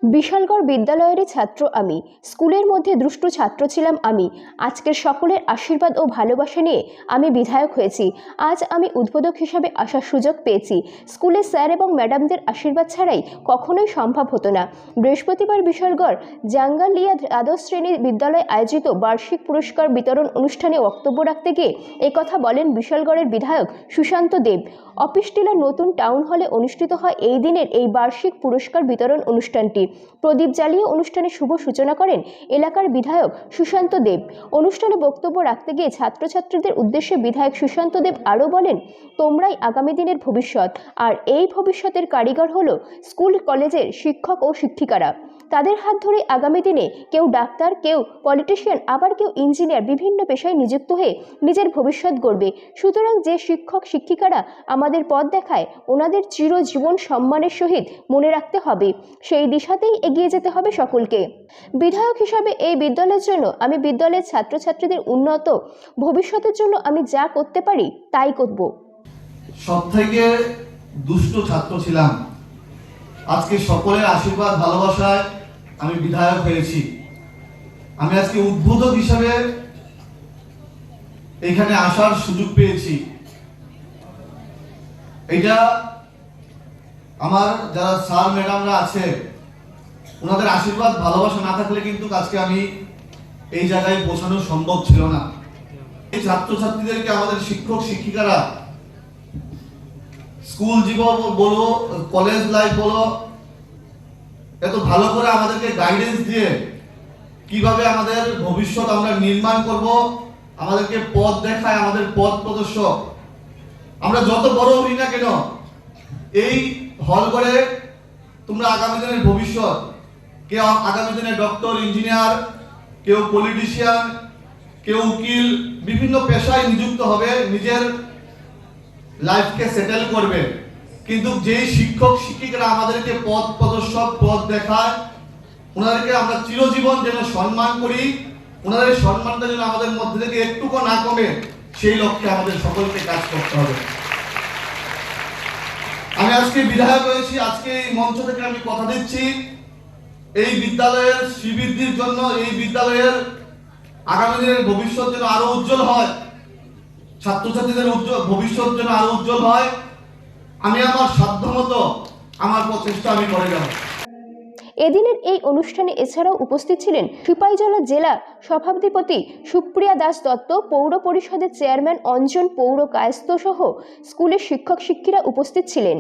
বিশালগড় বিদ্যালয়েরই ছাত্র আমি। স্কুলের মধ্যে দুষ্টু ছাত্র ছিলাম আমি। আজকের সকলের আশীর্বাদ ও ভালোবাসা নিয়ে আমি বিধায়ক হয়েছি। আজ আমি উদ্বোধক হিসাবে আসার সুযোগ পেয়েছি। স্কুলে স্যার এবং ম্যাডামদের আশীর্বাদ ছাড়াই কখনোই সম্ভব হতো না। বৃহস্পতিবার বিশালগড় জাঙ্গালিয়া দ্বাদশ শ্রেণীর বিদ্যালয়ে আয়োজিত বার্ষিক পুরস্কার বিতরণ অনুষ্ঠানে বক্তব্য রাখতে গিয়ে একথা বলেন বিশালগড়ের বিধায়ক সুশান্ত দেব। অফিস টিলার নতুন টাউন হলে অনুষ্ঠিত হয় এই দিনের এই বার্ষিক পুরস্কার বিতরণ অনুষ্ঠানটি। প্রদীপ জ্বালিয়ে অনুষ্ঠানের শুভ সূচনা করেন এলাকার বিধায়ক সুশান্ত দেব। অনুষ্ঠানে বক্তব্য রাখতে গিয়ে ছাত্রছাত্রীদের উদ্দেশ্যে বিধায়ক সুশান্ত দেব আরও বলেন, তোমরাই আগামী দিনের ভবিষ্যৎ, আর এই ভবিষ্যতের কারিগর হলো স্কুল কলেজের শিক্ষক ও শিক্ষিকারা। তাদের হাত ধরে আগামী দিনে কেউ ডাক্তার, কেউ পলিটিশিয়ান, আবার কেউ ইঞ্জিনিয়ার বিভিন্ন পেশায় নিযুক্ত হয়ে নিজের ভবিষ্যৎ গড়বে। সুতরাং যে শিক্ষক শিক্ষিকারা আমাদের পথ দেখায় ওনাদের চিরজীবন সম্মানের সহিত মনে রাখতে হবে। সেই দিশাতেই এগিয়ে যেতে হবে সকলকে। বিধায়ক হিসাবে এই বিদ্যালয়ের জন্য আমি বিদ্যালয়ের ছাত্রছাত্রীদের উন্নত ভবিষ্যতের জন্য আমি যা করতে পারি তাই করব। সবথেকে দুষ্ট ছাত্র ছিলাম। আজকে সকলের আশীর্বাদ ভালোবাসায় আমি বিধায়ক হয়েছি। আমি আজকে উদ্বোধক হিসাবে এখানে আসার সুযোগ পেয়েছি। এটা আমার যারা স্যার ম্যাডামরা আছে ওনাদের আশীর্বাদ ভালোবাসা না থাকলে কিন্তু আজকে আমি এই জায়গায় পৌঁছানো সম্ভব ছিল না। এই ছাত্রছাত্রীদেরকে আমাদের শিক্ষক শিক্ষিকারা স্কুল জীবন বলো, কলেজ লাইফ বলো, এত ভালো করে আমাদেরকে গাইডেন্স দিয়ে কিভাবে আমাদের ভবিষ্যৎ আমরা নির্মাণ করব, আমাদেরকে পথ দেখায়, আমাদের পথ প্রদর্শক। আমরা যত বড় হই না কেন, এই হল করে তোমরা আগামী দিনের ভবিষ্যৎ, কেউ আগামী দিনে ডক্টর, ইঞ্জিনিয়ার, কেউ পলিটিশিয়ান, কেউ উকিল, বিভিন্ন পেশায় নিযুক্ত হবে, নিজের লাইফকে সেটেল করবে। কিন্তু যেই শিক্ষক শিক্ষিকারা আমাদেরকে পথ প্রদর্শক, পথ দেখায়, ওনাদেরকে আমরা চিরজীবন যেন সম্মান করি, ওনাদের সম্মানটা যেন আমাদের মধ্যে থেকে একটুকু না কমে, সেই লক্ষ্যে আমাদের সকলকে কাজ করতে হবে। আমি আজকে বিধায়ক হয়েছি, আজকে এই মঞ্চ থেকে আমি কথা দিচ্ছি, এই বিদ্যালয়ের শ্রীবৃদ্ধির জন্য, এই বিদ্যালয়ের আগামী দিনের ভবিষ্যৎ যেন আরো উজ্জ্বল হয়, ছাত্রছাত্রীদের ভবিষ্যৎ যেন আরো উজ্জ্বল হয়, আমি আমার সাধ্যমতো আমার প্রচেষ্টা আমি করে যাব। এদিনের এই অনুষ্ঠানে এছাড়াও উপস্থিত ছিলেন সিপাহীজলা জেলা সভাধিপতি সুপ্রিয়া দাস দত্ত, পৌর পরিষদের চেয়ারম্যান অঞ্জন, পৌর কায়স্থ সহ স্কুলের শিক্ষক শিক্ষিকা উপস্থিত ছিলেন।